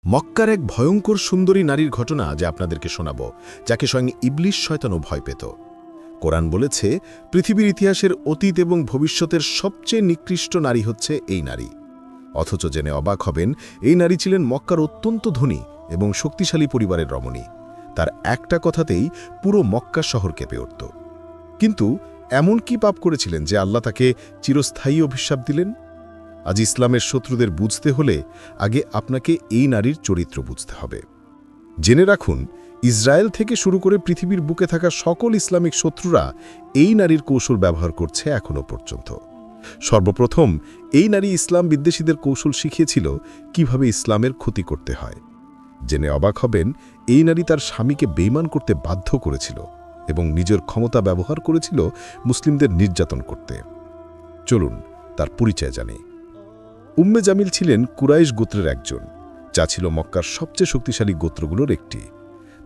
মক্কার এক ভয়ঙ্কর সুন্দরী নারীর ঘটনা যা আপনাদেরকে শোনাব, যাকে স্বয়ং ইবলিশ শয়তানও ভয় পেত। কোরআন বলেছে, পৃথিবীর ইতিহাসের অতীত এবং ভবিষ্যতের সবচেয়ে নিকৃষ্ট নারী হচ্ছে এই নারী। অথচ জেনে অবাক হবেন, এই নারী ছিলেন মক্কার অত্যন্ত ধনী এবং শক্তিশালী পরিবারের রমণী। তার একটা কথাতেই পুরো মক্কা শহর কেঁপে উঠত। কিন্তু এমন কি পাপ করেছিলেন যে আল্লাহ তাকে চিরস্থায়ী অভিশাপ দিলেন? আজ ইসলামের শত্রুদের বুঝতে হলে আগে আপনাকে এই নারীর চরিত্র বুঝতে হবে। জেনে রাখুন, ইসরায়েল থেকে শুরু করে পৃথিবীর বুকে থাকা সকল ইসলামিক শত্রুরা এই নারীর কৌশল ব্যবহার করছে এখনও পর্যন্ত। সর্বপ্রথম এই নারী ইসলাম বিদ্বেষীদের কৌশল শিখিয়েছিল কিভাবে ইসলামের ক্ষতি করতে হয়। জেনে অবাক হবেন, এই নারী তার স্বামীকে বেঈমান করতে বাধ্য করেছিল এবং নিজের ক্ষমতা ব্যবহার করেছিল মুসলিমদের নির্যাতন করতে। চলুন তার পরিচয় জানি। উম্মে জামিল ছিলেন কুরাইশ গোত্রের একজন, যা ছিল মক্কার সবচেয়ে শক্তিশালী গোত্রগুলোর একটি।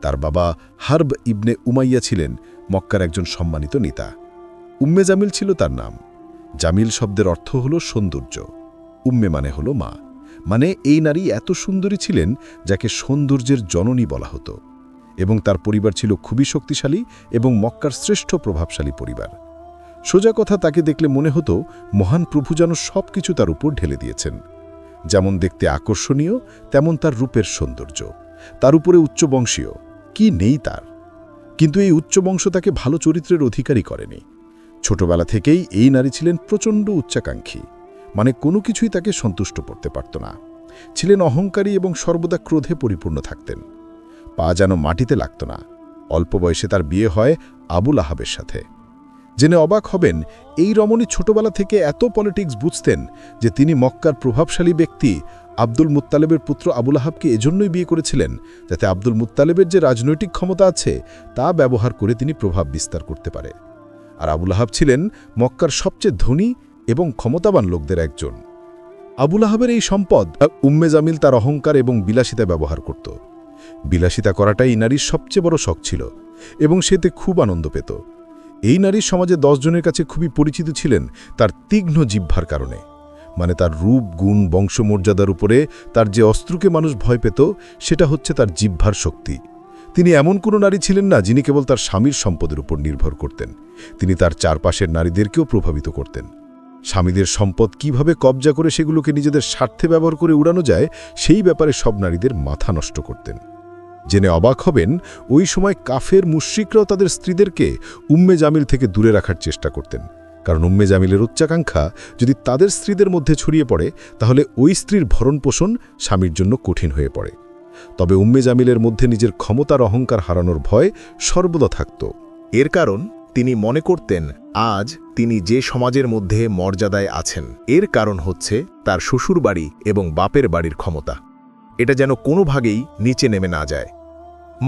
তার বাবা হারব ইবনে উমাইয়া ছিলেন মক্কার একজন সম্মানিত নেতা। উম্মে জামিল ছিল তার নাম। জামিল শব্দের অর্থ হল সৌন্দর্য। উম্মে মানে হল মা, মানে এই নারী এত সুন্দরী ছিলেন যাকে সৌন্দর্যের জননী বলা হতো। এবং তার পরিবার ছিল খুবই শক্তিশালী এবং মক্কার শ্রেষ্ঠ প্রভাবশালী পরিবার। সোজা কথা, তাকে দেখলে মনে হতো মহান প্রভু যেন সব কিছু তার উপর ঢেলে দিয়েছেন। যেমন দেখতে আকর্ষণীয়, তেমন তার রূপের সৌন্দর্য। তার উপরে উচ্চবংশীয়, কি নেই তার। কিন্তু এই উচ্চবংশ তাকে ভালো চরিত্রের অধিকারী করেনি। ছোটবেলা থেকেই এই নারী ছিলেন প্রচণ্ড উচ্চাকাঙ্ক্ষী, মানে কোনো কিছুই তাকে সন্তুষ্ট করতে পারত না। ছিলেন অহংকারী এবং সর্বদা ক্রোধে পরিপূর্ণ থাকতেন। পা যেন মাটিতে লাগত না। অল্প বয়সে তার বিয়ে হয় আবুল আহাবের সাথে। জেনে অবাক হবেন, এই রমণী ছোটবেলা থেকে এত পলিটিক্স বুঝতেন যে তিনি মক্কার প্রভাবশালী ব্যক্তি আব্দুল মুত্তালেবের পুত্র আবুল আহাবকে এজন্যই বিয়ে করেছিলেন, যাতে আব্দুল মুত্তালেবের যে রাজনৈতিক ক্ষমতা আছে তা ব্যবহার করে তিনি প্রভাব বিস্তার করতে পারে। আর আবুল আহাব ছিলেন মক্কার সবচেয়ে ধনী এবং ক্ষমতাবান লোকদের একজন। আবুল আহাবের এই সম্পদ উম্মে জামিল তার অহংকার এবং বিলাসিতা ব্যবহার করত। বিলাসিতা করাটাই এই নারীর সবচেয়ে বড় শখ ছিল এবং সেতে খুব আনন্দ পেত। এই নারীর সমাজে 10 জনের কাছে খুবই পরিচিত ছিলেন তার তীক্ষ্ণ জিহ্বার কারণে, মানে তার রূপ, গুণ, বংশমর্যাদার উপরে তার যে অস্ত্রকে মানুষ ভয় পেত, সেটা হচ্ছে তার জিহ্বার শক্তি। তিনি এমন কোনো নারী ছিলেন না যিনি কেবল তার স্বামীর সম্পদের উপর নির্ভর করতেন। তিনি তার চারপাশের নারীদেরকেও প্রভাবিত করতেন। স্বামীদের সম্পদ কিভাবে কবজা করে সেগুলোকে নিজেদের স্বার্থে ব্যবহার করে উড়ানো যায়, সেই ব্যাপারে সব নারীদের মাথা নষ্ট করতেন। জেনে অবাক হবেন, ওই সময় কাফের মুশরিকরাও তাদের স্ত্রীদেরকে উম্মে জামিল থেকে দূরে রাখার চেষ্টা করতেন, কারণ উম্মে জামিলের উচ্চাকাঙ্ক্ষা যদি তাদের স্ত্রীদের মধ্যে ছড়িয়ে পড়ে, তাহলে ওই স্ত্রীর ভরণপোষণ স্বামীর জন্য কঠিন হয়ে পড়ে। তবে উম্মে জামিলের মধ্যে নিজের ক্ষমতার অহংকার হারানোর ভয় সর্বদা থাকত। এর কারণ তিনি মনে করতেন আজ তিনি যে সমাজের মধ্যে মর্যাদায় আছেন, এর কারণ হচ্ছে তার শ্বশুর বাড়ি এবং বাপের বাড়ির ক্ষমতা। এটা যেন কোনোভাবেই নিচে নেমে না যায়।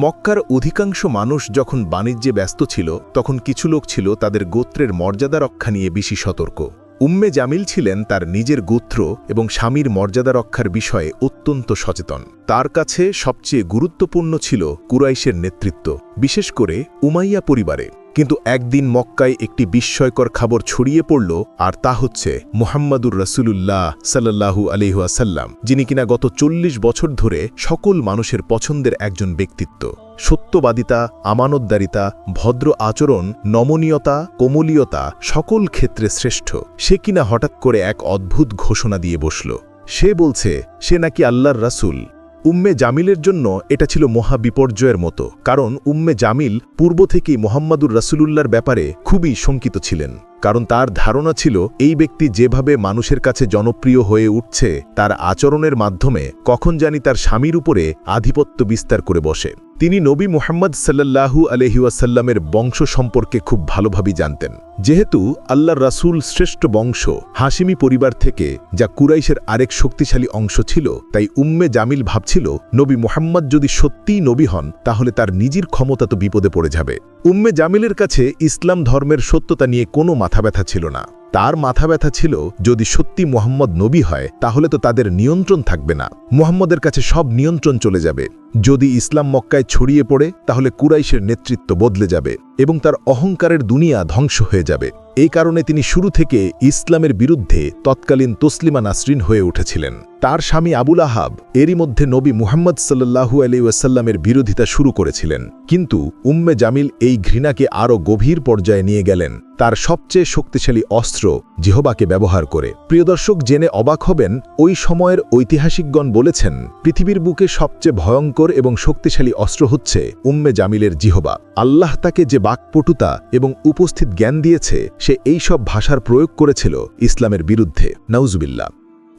মক্কার অধিকাংশ মানুষ যখন বাণিজ্যে ব্যস্ত ছিল, তখন কিছু লোক ছিল তাদের গোত্রের মর্যাদা রক্ষা নিয়ে বেশি সতর্ক। উম্মে জামিল ছিলেন তার নিজের গোত্র এবং স্বামীর মর্যাদা রক্ষার বিষয়ে অত্যন্ত সচেতন। তার কাছে সবচেয়ে গুরুত্বপূর্ণ ছিল কুরাইশের নেতৃত্ব, বিশেষ করে উমাইয়া পরিবারে। কিন্তু একদিন মক্কায় একটি বিস্ময়কর খবর ছড়িয়ে পড়ল, আর তা হচ্ছে মুহাম্মাদুর রাসূলুল্লাহ সাল্লাল্লাহু আলাইহি ওয়াসাল্লাম, যিনি কিনা গত 40 বছর ধরে সকল মানুষের পছন্দের একজন ব্যক্তিত্ব। সত্যবাদিতা, আমানতদারিতা, ভদ্র আচরণ, নমনীয়তা, কোমলীয়তা সকল ক্ষেত্রে শ্রেষ্ঠ। সে কিনা হঠাৎ করে এক অদ্ভুত ঘোষণা দিয়ে বসল। সে বলছে সে নাকি আল্লাহর রাসূল। উম্মে জামিলের জন্য এটা ছিল মহা বিপর্যয়ের মতো, কারণ উম্মে জামিল পূর্ব থেকেই মুহাম্মাদুর রাসূলুল্লাহর ব্যাপারে খুবই শঙ্কিত ছিলেন। কারণ তার ধারণা ছিল এই ব্যক্তি যেভাবে মানুষের কাছে জনপ্রিয় হয়ে উঠছে, তার আচরণের মাধ্যমে কখন জানি তার স্বামীর উপরে আধিপত্য বিস্তার করে বসে। তিনি নবী মুহাম্মদ সাল্লাল্লাহু আলাইহি ওয়াসাল্লামের বংশ সম্পর্কে খুব ভালোভাবেই জানতেন। যেহেতু আল্লাহর রাসূল শ্রেষ্ঠ বংশ হাশিমি পরিবার থেকে, যা কুরাইশের আরেক শক্তিশালী অংশ ছিল, তাই উম্মে জামিল ভাবছিল নবী মুহাম্মদ যদি সত্যিই নবী হন, তাহলে তার নিজের ক্ষমতা তো বিপদে পড়ে যাবে। উম্মে জামিলের কাছে ইসলাম ধর্মের সত্যতা নিয়ে কোনো মাথা ব্যথা ছিল না। তার মাথা ব্যথা ছিল যদি সত্যি মুহাম্মদ নবী হয়, তাহলে তো তাদের নিয়ন্ত্রণ থাকবে না। মুহাম্মদের কাছে সব নিয়ন্ত্রণ চলে যাবে। যদি ইসলাম মক্কায় ছড়িয়ে পড়ে, তাহলে কুরাইশের নেতৃত্ব বদলে যাবে এবং তার অহংকারের দুনিয়া ধ্বংস হয়ে যাবে। এই কারণে তিনি শুরু থেকে ইসলামের বিরুদ্ধে তৎকালীন তসলিমা নাসরিন হয়ে উঠেছিলেন। তার স্বামী আবুল আহাব এরই মধ্যে নবী মুহাম্মদ সাল্লাল্লাহু আলাইহি ওয়াসাল্লামের বিরোধিতা শুরু করেছিলেন, কিন্তু উম্মে জামিল এই ঘৃণাকে আরও গভীর পর্যায়ে নিয়ে গেলেন তার সবচেয়ে শক্তিশালী অস্ত্র জিহবাকে ব্যবহার করে। প্রিয় দর্শক, জেনে অবাক হবেন, ওই সময়ের ঐতিহাসিকগণ বলেছেন পৃথিবীর বুকে সবচেয়ে ভয়ঙ্কর এবং শক্তিশালী অস্ত্র হচ্ছে উম্মে জামিলের জিহবা। আল্লাহ তাকে যে বাকপটুতা এবং উপস্থিত জ্ঞান দিয়েছে, সে এই সব ভাষার প্রয়োগ করেছিল ইসলামের বিরুদ্ধে। নাউজুবিল্লাহ।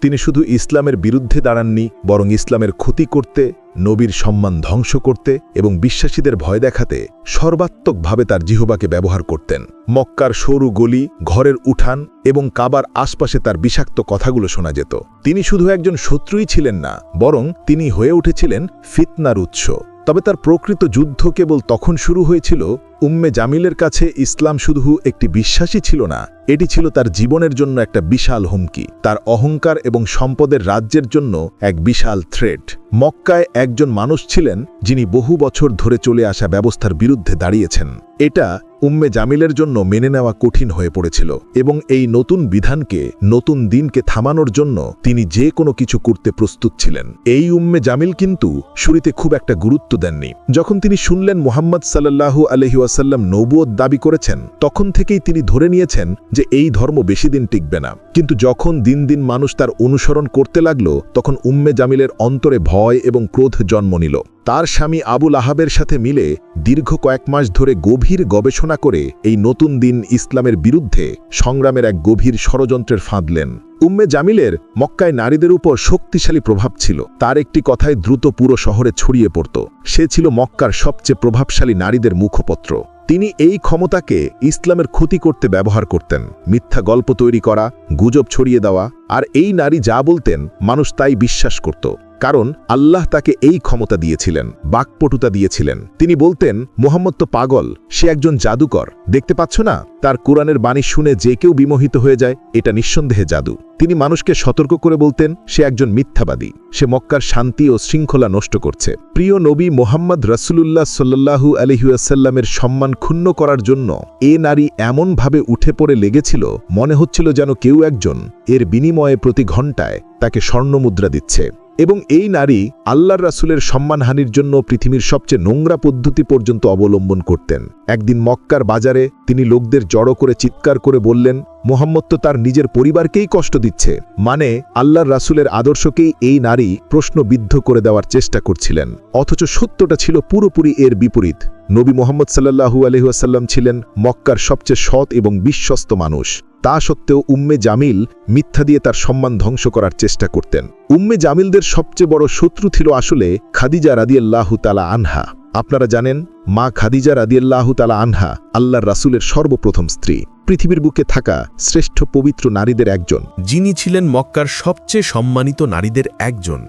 তিনি শুধু ইসলামের বিরুদ্ধে দাঁড়াননি, বরং ইসলামের ক্ষতি করতে, নবীর সম্মান ধ্বংস করতে এবং বিশ্বাসীদের ভয় দেখাতে সর্বাত্মকভাবে তার জিহবাকে ব্যবহার করতেন। মক্কার সরু গলি, ঘরের উঠান এবং কাবার আশপাশে তার বিষাক্ত কথাগুলো শোনা যেত। তিনি শুধু একজন শত্রুই ছিলেন না, বরং তিনি হয়ে উঠেছিলেন ফিতনার উৎস। তবে তার প্রকৃত যুদ্ধ কেবল তখন শুরু হয়েছিল উম্মে জামিলের কাছে ইসলাম শুধু একটি বিশ্বাসই ছিল না, এটি ছিল তার জীবনের জন্য একটা বিশাল হুমকি, তার অহংকার এবং সম্পদের রাজ্যের জন্য এক বিশাল থ্রেট। মক্কায় একজন মানুষ ছিলেন যিনি বহু বছর ধরে চলে আসা ব্যবস্থার বিরুদ্ধে দাঁড়িয়েছেন। এটা উম্মে জামিলের জন্য মেনে নেওয়া কঠিন হয়ে পড়েছিল, এবং এই নতুন বিধানকে, নতুন দিনকে থামানোর জন্য তিনি যে কোনো কিছু করতে প্রস্তুত ছিলেন। এই উম্মে জামিল কিন্তু শুরুতে খুব একটা গুরুত্ব দেননি। যখন তিনি শুনলেন মুহাম্মদ সাল্লাল্লাহু আলাইহি ওয়াসাল্লাম নবুয়ত দাবি করেছেন, তখন থেকেই তিনি ধরে নিয়েছেন যে এই ধর্ম বেশি দিন টিকবে না। কিন্তু যখন দিন দিন মানুষ তার অনুসরণ করতে লাগল, তখন উম্মে জামিলের অন্তরে ভয় এবং ক্রোধ জন্ম নিল। তার স্বামী আবুল আহাবের সাথে মিলে দীর্ঘ কয়েক মাস ধরে গভীর গবেষণা করে এই নতুন দিন ইসলামের বিরুদ্ধে সংগ্রামের এক গভীর ষড়যন্ত্রের ফাঁদলেন। উম্মে জামিলের মক্কায় নারীদের উপর শক্তিশালী প্রভাব ছিল। তার একটি কথায় দ্রুত পুরো শহরে ছড়িয়ে পড়ত। সে ছিল মক্কার সবচেয়ে প্রভাবশালী নারীদের মুখপত্র। তিনি এই ক্ষমতাকে ইসলামের ক্ষতি করতে ব্যবহার করতেন। মিথ্যা গল্প তৈরি করা, গুজব ছড়িয়ে দেওয়া, আর এই নারী যা বলতেন মানুষ তাই বিশ্বাস করত, কারণ আল্লাহ তাকে এই ক্ষমতা দিয়েছিলেন, বাকপটুতা দিয়েছিলেন। তিনি বলতেন, মুহাম্মদ তো পাগল, সে একজন জাদুকর, দেখতে পাচ্ছ না? তার কোরআনের বাণী শুনে যে কেউ বিমোহিত হয়ে যায়, এটা নিঃসন্দেহে জাদু। তিনি মানুষকে সতর্ক করে বলতেন, সে একজন মিথ্যাবাদী, সে মক্কার শান্তি ও শৃঙ্খলা নষ্ট করছে। প্রিয় নবী মুহাম্মদ রাসূলুল্লাহ সাল্লাল্লাহু আলাইহি ওয়াসাল্লামের সম্মান ক্ষুণ্ণ করার জন্য এ নারী এমনভাবে উঠে পড়ে লেগেছিল, মনে হচ্ছিল যেন কেউ একজন এর বিনিময়ে প্রতি ঘণ্টায় তাকে স্বর্ণমুদ্রা দিচ্ছে। এবং এই নারী আল্লাহর রাসূলের সম্মানহানির জন্য পৃথিবীর সবচেয়ে নোংরা পদ্ধতি পর্যন্ত অবলম্বন করতেন। একদিন মক্কার বাজারে তিনি লোকদের জড়ো করে চিৎকার করে বললেন, মুহাম্মদ তো তার নিজের পরিবারকেই কষ্ট দিচ্ছে। মানে আল্লাহর রাসূলের আদর্শকেই এই নারী প্রশ্নবিদ্ধ করে দেওয়ার চেষ্টা করছিলেন, অথচ সত্যটা ছিল পুরোপুরি এর বিপরীত। নবী মুহাম্মদ সাল্লাল্লাহু আলাইহি ওয়াসাল্লাম ছিলেন মক্কার সবচেয়ে সৎ এবং বিশ্বস্ত মানুষ। তা সত্ত্বেও উম্মে জামিল মিথ্যা দিয়ে তার সম্মান ধ্বংস করার চেষ্টা করতেন। উম্মে জামিলদের সবচেয়ে বড় শত্রু ছিল আসলে খাদিজা রাদিয়াল্লাহু তাআলা আনহা। আপনারা জানেন, মা খাদিজা রাদিয়াল্লাহু তাআলা আনহা আল্লাহর রাসূলের সর্বপ্রথম স্ত্রী, পৃথিবীর বুকে থাকা শ্রেষ্ঠ পবিত্র নারীদের একজন, যিনি ছিলেন মক্কার সবচেয়ে সম্মানিত নারীদের একজন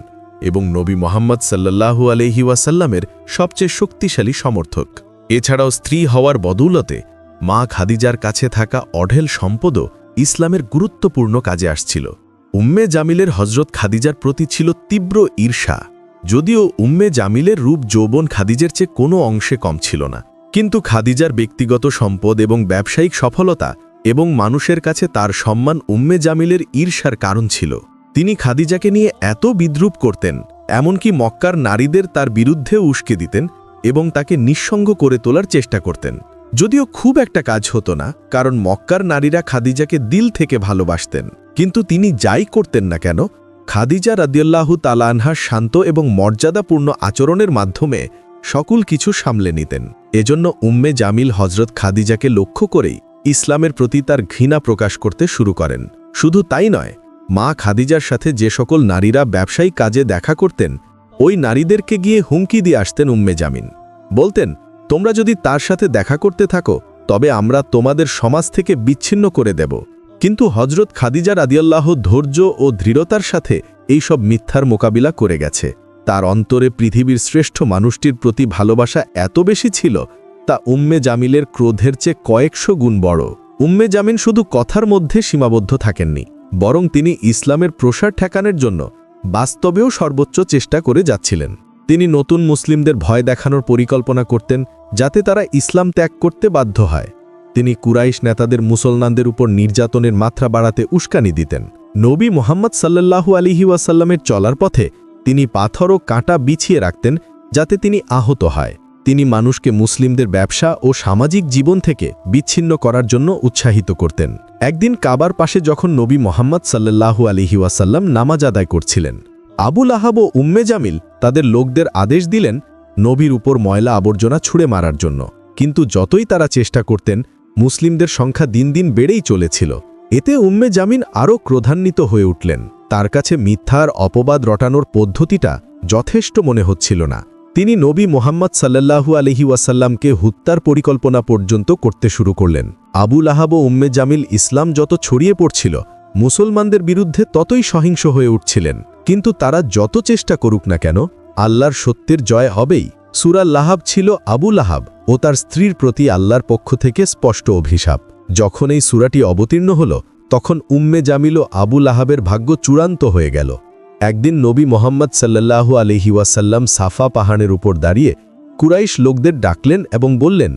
এবং নবী মুহাম্মদ সাল্লাল্লাহু আলাইহি ওয়াসাল্লামের সবচেয়ে শক্তিশালী সমর্থক। এছাড়াও স্ত্রী হওয়ার বদৌলতে মা খাদিজার কাছে থাকা অঢেল সম্পদও ইসলামের গুরুত্বপূর্ণ কাজে আসছিল। উম্মে জামিলের হযরত খাদিজার প্রতি ছিল তীব্র ঈর্ষা। যদিও উম্মে জামিলের রূপ যৌবন খাদিজার চেয়ে কোনো অংশে কম ছিল না, কিন্তু খাদিজার ব্যক্তিগত সম্পদ এবং ব্যবসায়িক সফলতা এবং মানুষের কাছে তার সম্মান উম্মে জামিলের ঈর্ষার কারণ ছিল। তিনি খাদিজাকে নিয়ে এত বিদ্রূপ করতেন, এমনকি মক্কার নারীদের তার বিরুদ্ধে উস্কে দিতেন এবং তাকে নিঃসঙ্গ করে তোলার চেষ্টা করতেন। যদিও খুব একটা কাজ হতো না, কারণ মক্কার নারীরা খাদিজাকে দিল থেকে ভালোবাসতেন। কিন্তু তিনি যাই করতেন না কেন, খাদিজা রাদিয়াল্লাহু তাআলা আনহার শান্ত এবং মর্যাদাপূর্ণ আচরণের মাধ্যমে সকল কিছু সামলে নিতেন। এজন্য উম্মে জামিল হযরত খাদিজাকে লক্ষ্য করেই ইসলামের প্রতি তার ঘৃণা প্রকাশ করতে শুরু করেন। শুধু তাই নয়, মা খাদিজার সাথে যে সকল নারীরা ব্যবসায়িক কাজে দেখা করতেন, ওই নারীদেরকে গিয়ে হুমকি দিয়ে আসতেন উম্মে জামিল। বলতেন, তোমরা যদি তার সাথে দেখা করতে থাকো, তবে আমরা তোমাদের সমাজ থেকে বিচ্ছিন্ন করে দেব। কিন্তু হযরত খাদিজা রাদিয়াল্লাহু ধৈর্য ও দৃঢ়তার সাথে এই সব মিথ্যার মোকাবিলা করে গেছে। তার অন্তরে পৃথিবীর শ্রেষ্ঠ মানুষটির প্রতি ভালোবাসা এত বেশি ছিল, তা উম্মে জামিলের ক্রোধের চেয়ে কয়েকশো গুণ বড়। উম্মে জামিল শুধু কথার মধ্যে সীমাবদ্ধ থাকেননি, বরং তিনি ইসলামের প্রসার ঠেকানোর জন্য বাস্তবেও সর্বোচ্চ চেষ্টা করে যাচ্ছিলেন। তিনি নতুন মুসলিমদের ভয় দেখানোর পরিকল্পনা করতেন, যাতে তারা ইসলাম ত্যাগ করতে বাধ্য হয়। তিনি কুরাইশ নেতাদের মুসলমানদের উপর নির্যাতনের মাত্রা বাড়াতে উস্কানি দিতেন, নবী মোহাম্মদ সাল্লাল্লাহু আলাইহি ওয়াসাল্লামের চলার পথে তিনি পাথর ও কাঁটা বিছিয়ে রাখতেন যাতে তিনি আহত হয়। তিনি মানুষকে মুসলিমদের ব্যবসা ও সামাজিক জীবন থেকে বিচ্ছিন্ন করার জন্য উৎসাহিত করতেন। একদিন কাবার পাশে যখন নবী মোহাম্মদ সাল্লাল্লাহু আলাইহি ওয়াসাল্লাম নামাজ আদায় করছিলেন, আবু লাহাব ও উম্মে জামিল তাদের লোকদের আদেশ দিলেন নবীর উপর ময়লা আবর্জনা ছুঁড়ে মারার জন্য। কিন্তু যতই তারা চেষ্টা করতেন, মুসলিমদের সংখ্যা দিন দিন বেড়েই চলেছিল। এতে উম্মে জামিন আরও ক্রোধান্বিত হয়ে উঠলেন। তার কাছে মিথ্যার অপবাদ রটানোর পদ্ধতিটা যথেষ্ট মনে হচ্ছিল না। তিনি নবী মোহাম্মদ সাল্লাল্লাহু আলাইহি ওয়াসাল্লামকে হত্যার পরিকল্পনা পর্যন্ত করতে শুরু করলেন। আবু লাহাব ও উম্মে জামিল ইসলাম যত ছড়িয়ে পড়ছিল, মুসলমানদের বিরুদ্ধে ততই সহিংস হয়ে উঠছিলেন। কিন্তু তারা যত চেষ্টা করুক না কেন, আল্লাহর সত্যের জয় হবেই। সূরা লাহাব ছিল আবু লাহাব ও তার স্ত্রীর প্রতি আল্লাহর পক্ষ থেকে স্পষ্ট অভিশাপ। যখন এই সূরাটি অবতীর্ণ হল, তখন উম্মে জামিল ও আবু লাহাবের ভাগ্য চূড়ান্ত হয়ে গেল। একদিন নবী মোহাম্মদ সাল্লাল্লাহু আলাইহি ওয়াসাল্লাম সাফা পাহাড়ের উপর দাঁড়িয়ে কুরাইশ লোকদের ডাকলেন এবং বললেন,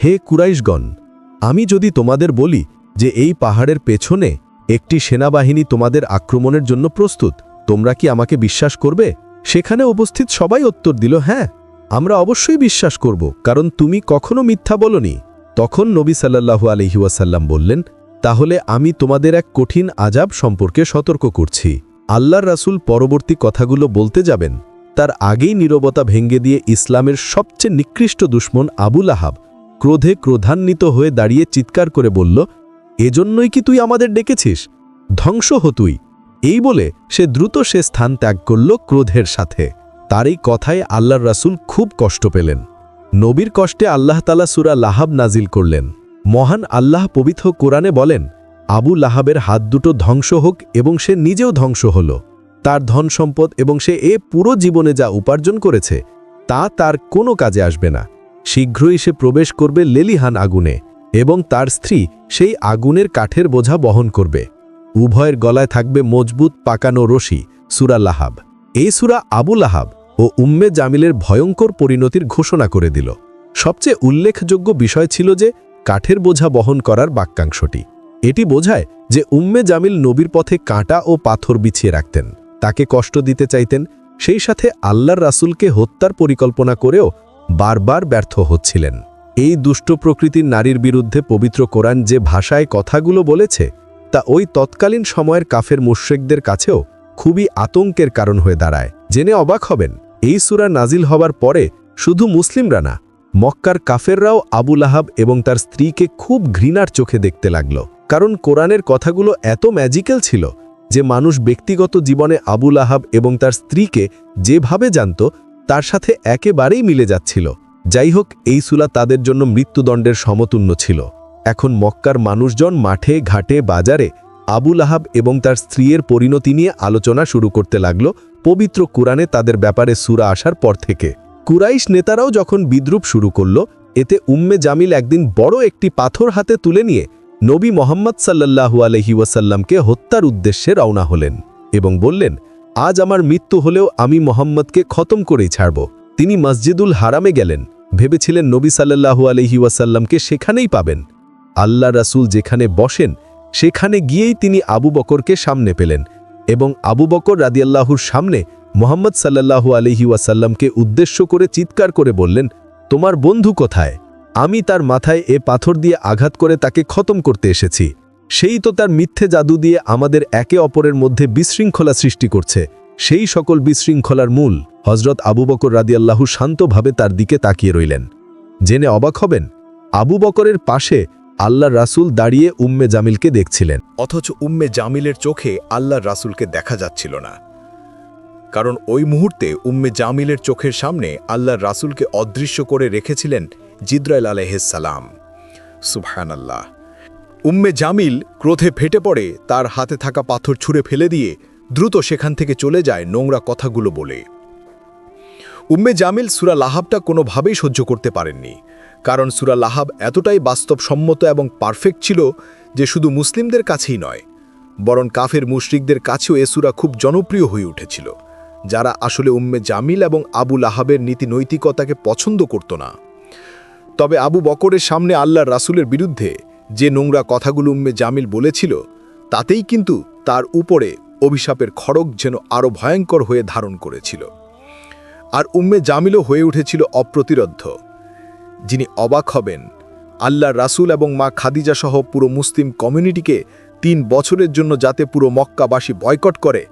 হে কুরাইশগণ, আমি যদি তোমাদের বলি যে এই পাহাড়ের পেছনে একটি সেনাবাহিনী তোমাদের আক্রমণের জন্য প্রস্তুত, তোমরা কি আমাকে বিশ্বাস করবে? সেখানে উপস্থিত সবাই উত্তর দিল, হ্যাঁ, আমরা অবশ্যই বিশ্বাস করব, কারণ তুমি কখনো মিথ্যা বলনি। তখন নবী সাল্লাল্লাহু আলাইহি ওয়াসাল্লাম বললেন, তাহলে আমি তোমাদের এক কঠিন আযাব সম্পর্কে সতর্ক করছি। আল্লাহর রাসূল পরবর্তী কথাগুলো বলতে যাবেন, তার আগেই নীরবতা ভেঙে দিয়ে ইসলামের সবচেয়ে নিকৃষ্ট দুশমন আবু লাহাব ক্রোধে ক্রোধান্বিত হয়ে দাঁড়িয়ে চিৎকার করে বলল, এজন্যই কি তুই আমাদের ডেকেছিস? ধ্বংস হ তুই। এই বলে সে দ্রুত সে স্থান ত্যাগ করল ক্রোধের সাথে। তার এই কথায় আল্লাহর রাসূল খুব কষ্ট পেলেন। নবীর কষ্টে আল্লাহ তাআলা সূরা লাহাব নাজিল করলেন। মহান আল্লাহ পবিত্র কোরআনে বলেন, আবু লাহাবের হাত দুটো ধ্বংস হোক এবং সে নিজেও ধ্বংস হল। তার ধন সম্পদ এবং সে পুরো জীবনে যা উপার্জন করেছে তা তার কোনো কাজে আসবে না। শীঘ্রই সে প্রবেশ করবে লেলিহান আগুনে এবং তার স্ত্রী সেই আগুনের কাঠের বোঝা বহন করবে। উভয়ের গলায় থাকবে মজবুত পাকানো রশি। সূরা লাহাব। এই সূরা আবু লাহাব ও উম্মে জামিলের ভয়ঙ্কর পরিণতির ঘোষণা করে দিল। সবচেয়ে উল্লেখযোগ্য বিষয় ছিল যে কাঠের বোঝা বহন করার বাক্যাংশটি। এটি বোঝায় যে উম্মে জামিল নবীর পথে কাঁটা ও পাথর বিছিয়ে রাখতেন, তাকে কষ্ট দিতে চাইতেন, সেই সাথে আল্লাহর রাসূলকে হত্যার পরিকল্পনা করেও বারবার ব্যর্থ হচ্ছিলেন। এই দুষ্ট প্রকৃতির নারীর বিরুদ্ধে পবিত্র কোরআন যে ভাষায় কথাগুলো বলেছে তা ওই তৎকালীন সময়ের কাফের মুশরিকদের কাছেও খুবই আতঙ্কের কারণ হয়ে দাঁড়ায়। জেনে অবাক হবেন, এই সূরা নাজিল হবার পরে শুধু মুসলিমরা না, মক্কার কাফেররাও আবু লাহাব এবং তার স্ত্রীকে খুব ঘৃণার চোখে দেখতে লাগল। কারণ কোরআনের কথাগুলো এত ম্যাজিক্যাল ছিল যে মানুষ ব্যক্তিগত জীবনে আবু লাহাব এবং তার স্ত্রীকে যেভাবে জানত তার সাথে একেবারেই মিলে যাচ্ছিল। যাই হোক, এই সূরা তাদের জন্য মৃত্যুদণ্ডের সমতুল্য ছিল। এখন মক্কার মানুষজন মাঠে ঘাটে বাজারে আবু লাহাব এবং তার স্ত্রীর পরিণতি নিয়ে আলোচনা শুরু করতে লাগল পবিত্র কোরআনে তাদের ব্যাপারে সূরা আসার পর থেকে। কুরাইশ নেতারাও যখন বিদ্রুপ শুরু করল, এতে উম্মে জামিল একদিন বড় একটি পাথর হাতে তুলে নিয়ে নবী মোহাম্মদ সাল্লাল্লাহু আলাইহি ওয়াসাল্লামকে হত্যার উদ্দেশ্যে রওনা হলেন এবং বললেন, আজ আমার মৃত্যু হলেও আমি মোহাম্মদকে খতম করেই ছাড়ব। তিনি মসজিদুল হারামে গেলেন, ভেবেছিলেন নবী সাল্লাল্লাহু আলাইহি ওয়াসাল্লামকে সেখানেই পাবেন। আল্লাহ রাসূল যেখানে বসেন সেখানে গিয়েই তিনি আবু বকরকে সামনে পেলেন এবং আবু বকর রাদিয়াল্লাহুর সামনে মোহাম্মদ সাল্লাল্লাহু আলাইহি ওয়াসাল্লামকে উদ্দেশ্য করে চিৎকার করে বললেন, তোমার বন্ধু কোথায়? আমি তার মাথায় পাথর দিয়ে আঘাত করে তাকে খতম করতে এসেছি। সেই তো তার মিথ্যে জাদু দিয়ে আমাদের একে অপরের মধ্যে বিশৃঙ্খলা সৃষ্টি করছে। সেই সকল বিশৃঙ্খলার মূল। হযরত আবু বকর রাদিয়াল্লাহু শান্তভাবে তার দিকে তাকিয়ে রইলেন। জেনে অবাক হবেন, আবু বকরের পাশে আল্লাহর রাসূল দাঁড়িয়ে উম্মে জামিলকে দেখছিলেন, অথচ উম্মে জামিলের চোখে আল্লাহর রাসূলকে দেখা যাচ্ছিল না। কারণ ওই মুহূর্তে উম্মে জামিলের চোখের সামনে আল্লাহর রাসূলকে অদৃশ্য করে রেখেছিলেন জিবরাইল আলাইহিস সালাম। সুবহানাল্লাহ। উম্মে জামিল ক্রোধে ফেটে পড়ে তার হাতে থাকা পাথর ছুঁড়ে ফেলে দিয়ে দ্রুত সেখান থেকে চলে যায় নোংরা কথাগুলো বলে। উম্মে জামিল সূরা লাহাবটা কোনোভাবেই সহ্য করতে পারেননি, কারণ সূরা লাহাব এতটাই বাস্তবসম্মত এবং পারফেক্ট ছিল যে শুধু মুসলিমদের কাছেই নয়, বরং কাফের মুশরিকদের কাছেও এ সূরা খুব জনপ্রিয় হয়ে উঠেছিল, যারা আসলে উম্মে জামিল এবং আবু লাহাবের নীতি নৈতিকতাকে পছন্দ করত না। তবে আবু বকরের সামনে আল্লাহর রাসূলের বিরুদ্ধে যে নোংরা কথাগুলো উম্মে জামিল বলেছিল তাতেই কিন্তু তার উপরে অভিশাপের খড়গ যেন আরও ভয়ঙ্কর হয়ে ধারণ করেছিল। আর উম্মে জামিলও হয়ে উঠেছিল অপ্রতিরোধ্য। যিনি অবাক হবেন, আল্লাহর রাসূল এবং মা খাদিজা সহ পুরো মুসলিম কমিউনিটিকে 3 বছরের জন্য যাতে পুরো মক্কাবাসী বয়কট করে,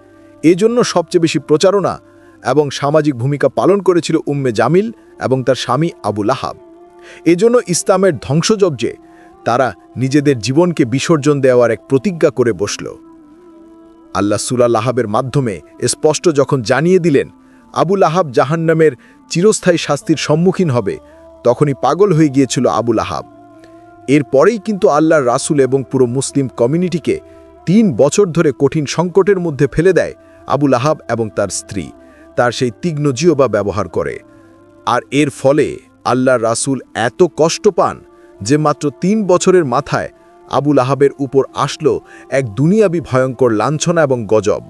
এজন্য সবচেয়ে বেশি প্রচারণা এবং সামাজিক ভূমিকা পালন করেছিল উম্মে জামিল এবং তার স্বামী আবু লাহাব। এজন্য ইসলামের ধ্বংসযজ্ঞে তারা নিজেদের জীবনকে বিসর্জন দেওয়ার এক প্রতিজ্ঞা করে বসল। আল্লাহ সূরা লাহাবের মাধ্যমে স্পষ্ট যখন জানিয়ে দিলেন আবু লাহাব জাহান্নামের চিরস্থায়ী শাস্তির সম্মুখীন হবে, তখনই পাগল হয়ে গিয়েছিল আবু লাহাব। এরপরেই কিন্তু আল্লাহর রাসূল এবং পুরো মুসলিম কমিউনিটিকে 3 বছর ধরে কঠিন সংকটের মধ্যে ফেলে দেয় আবু লাহাব এবং তার স্ত্রী তার সেই তীক্ষ্ণ জিহ্বা ব্যবহার করে। আর এর ফলে আল্লাহর রাসূল এত কষ্ট পান যে মাত্র 3 বছরের মাথায় আবু লাহাবের উপর আসলো এক দুনিয়াবি ভয়ঙ্কর লাঞ্ছনা এবং গজব।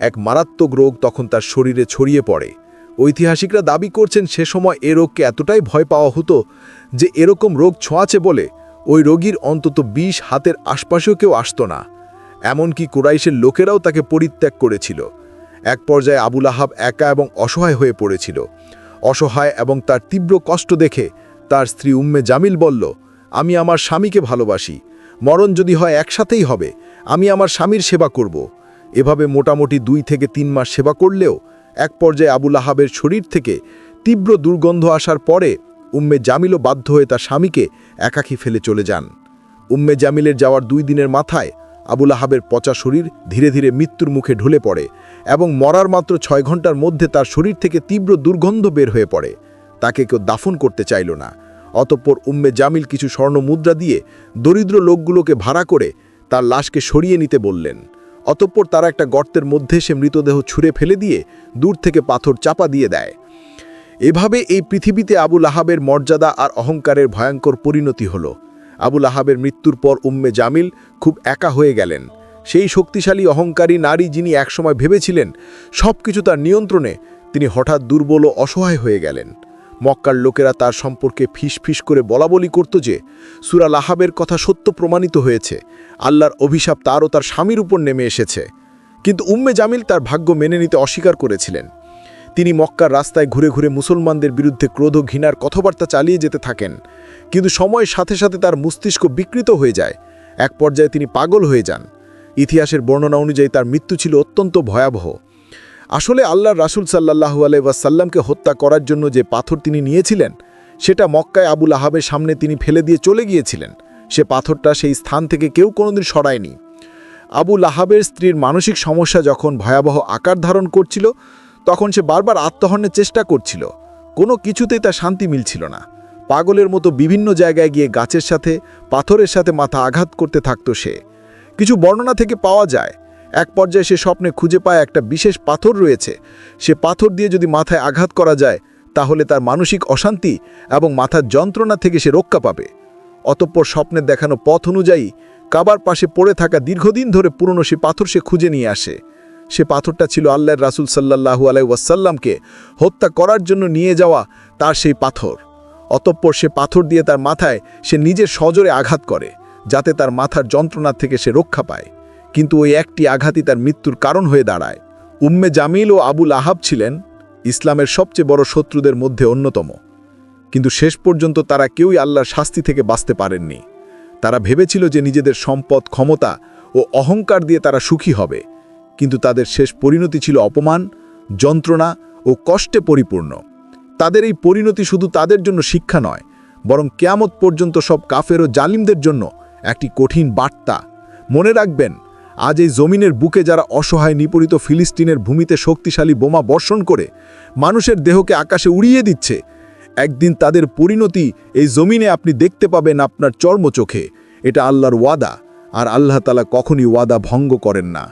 এক মারাত্মক রোগ তখন তার শরীরে ছড়িয়ে পড়ে। ঐতিহাসিকরা দাবি করছেন সে সময় এ রোগকে এতটাই ভয় পাওয়া হতো যে এরকম রোগ ছোঁয়াচে বলে ওই রোগীর অন্তত 20 হাতের আশপাশেও কেউ আসতো না। এমনকি কুরাইশের লোকেরাও তাকে পরিত্যাগ করেছিল। এক পর্যায়ে আবু লাহাব একা এবং অসহায় হয়ে পড়েছিল। অসহায় এবং তার তীব্র কষ্ট দেখে তার স্ত্রী উম্মে জামিল বলল, আমি আমার স্বামীকে ভালোবাসি, মরণ যদি হয় একসাথেই হবে, আমি আমার স্বামীর সেবা করব। এভাবে মোটামুটি 2 থেকে 3 মাস সেবা করলেও এক পর্যায়ে আবু লাহাবের শরীর থেকে তীব্র দুর্গন্ধ আসার পরে উম্মে জামিলও বাধ্য হয়ে তার স্বামীকে একাকী ফেলে চলে যান। উম্মে জামিলের যাওয়ার 2 দিনের মাথায় আবু লাহাবের পচা শরীর ধীরে ধীরে মৃত্যুর মুখে ঢলে পড়ে এবং মরার মাত্র 6 ঘন্টার মধ্যে তার শরীর থেকে তীব্র দুর্গন্ধ বের হয়ে পড়ে। তাকে কেউ দাফন করতে চাইল না। অতঃপর উম্মে জামিল কিছু স্বর্ণ মুদ্রা দিয়ে দরিদ্র লোকগুলোকে ভাড়া করে তার লাশকে সরিয়ে নিতে বললেন। অতঃপর তারা একটা গর্তের মধ্যে সে মৃতদেহ ছুঁড়ে ফেলে দিয়ে দূর থেকে পাথর চাপা দিয়ে দেয়। এভাবে এই পৃথিবীতে আবু লাহাবের মর্যাদা আর অহংকারের ভয়ঙ্কর পরিণতি হলো। আবু লাহাবের মৃত্যুর পর উম্মে জামিল খুব একা হয়ে গেলেন। সেই শক্তিশালী অহংকারী নারী যিনি একসময় ভেবেছিলেন সবকিছু তার নিয়ন্ত্রণে, তিনি হঠাৎ দুর্বল ও অসহায় হয়ে গেলেন। মক্কার লোকেরা তার সম্পর্কে ফিস করে বলাবলি করত যে সূরা লাহাবের কথা সত্য প্রমাণিত হয়েছে, আল্লাহর অভিশাপ তার ও তার স্বামীর উপর নেমে এসেছে। কিন্তু উম্মে জামিল তার ভাগ্য মেনে নিতে অস্বীকার করেছিলেন। তিনি মক্কার রাস্তায় ঘুরে ঘুরে মুসলমানদের বিরুদ্ধে ক্রোধ ও ঘৃণার কথাবার্তা চালিয়ে যেতে থাকেন। কিন্তু সময়ের সাথে সাথে তার মস্তিষ্ক বিকৃত হয়ে যায়। এক পর্যায়ে তিনি পাগল হয়ে যান। ইতিহাসের বর্ণনা অনুযায়ী তার মৃত্যু ছিল অত্যন্ত ভয়াবহ। আসলে আল্লাহর রাসূল সাল্লাল্লাহু আলাইহি ওয়াসাল্লামকে হত্যা করার জন্য যে পাথর তিনি নিয়েছিলেন সেটা মক্কায় আবু লাহাবের সামনে তিনি ফেলে দিয়ে চলে গিয়েছিলেন। সে পাথরটা সেই স্থান থেকে কেউ কোনোদিন সরায়নি। আবু লাহাবের স্ত্রীর মানসিক সমস্যা যখন ভয়াবহ আকার ধারণ করছিল, তখন সে বারবার আত্মহরণের চেষ্টা করছিল। কোনো কিছুতেই তার শান্তি মিলছিল না। পাগলের মতো বিভিন্ন জায়গায় গিয়ে গাছের সাথে পাথরের সাথে মাথা আঘাত করতে থাকত সে। কিছু বর্ণনা থেকে পাওয়া যায় এক পর্যায়ে সে স্বপ্নে খুঁজে পায় একটা বিশেষ পাথর রয়েছে। সে পাথর দিয়ে যদি মাথায় আঘাত করা যায় তাহলে তার মানসিক অশান্তি এবং মাথার যন্ত্রণা থেকে সে রক্ষা পাবে। অতঃপর স্বপ্নের দেখানো পথ অনুযায়ী কাবার পাশে পড়ে থাকা দীর্ঘদিন ধরে পুরনো সে পাথর সে খুঁজে নিয়ে আসে। সে পাথরটা ছিল আল্লাহর রাসূল সাল্লাল্লাহু আলাইহি ওয়াসাল্লামকে হত্যা করার জন্য নিয়ে যাওয়া তার সেই পাথর। অতঃপর সে পাথর দিয়ে তার মাথায় সে নিজের সজোরে আঘাত করে যাতে তার মাথার যন্ত্রণা থেকে সে রক্ষা পায়। কিন্তু ওই একটি আঘাতই তার মৃত্যুর কারণ হয়ে দাঁড়ায়। উম্মে জামিল ও আবু লাহাব ছিলেন ইসলামের সবচেয়ে বড় শত্রুদের মধ্যে অন্যতম। কিন্তু শেষ পর্যন্ত তারা কেউই আল্লাহর শাস্তি থেকে বাঁচতে পারেননি। তারা ভেবেছিল যে নিজেদের সম্পদ, ক্ষমতা ও অহংকার দিয়ে তারা সুখী হবে, কিন্তু তাদের শেষ পরিণতি ছিল অপমান, যন্ত্রণা ও কষ্টে পরিপূর্ণ। তাদের এই পরিণতি শুধু তাদের জন্য শিক্ষা নয়, বরং কিয়ামত পর্যন্ত সব কাফের ও জালিমদের জন্য একটি কঠিন বার্তা। মনে রাখবেন, আজ এই জমিনের বুকে যারা অসহায় নিপীড়িত ফিলিস্তিনের ভূমিতে শক্তিশালী বোমা বর্ষণ করে মানুষের দেহকে আকাশে উড়িয়ে দিচ্ছে, একদিন তাদের পরিণতি এই জমিনে আপনি দেখতে পাবেন আপনার চর্মচোখে। এটা আল্লাহর ওয়াদা, আর আল্লাহ তাআলা কখনই ওয়াদা ভঙ্গ করেন না।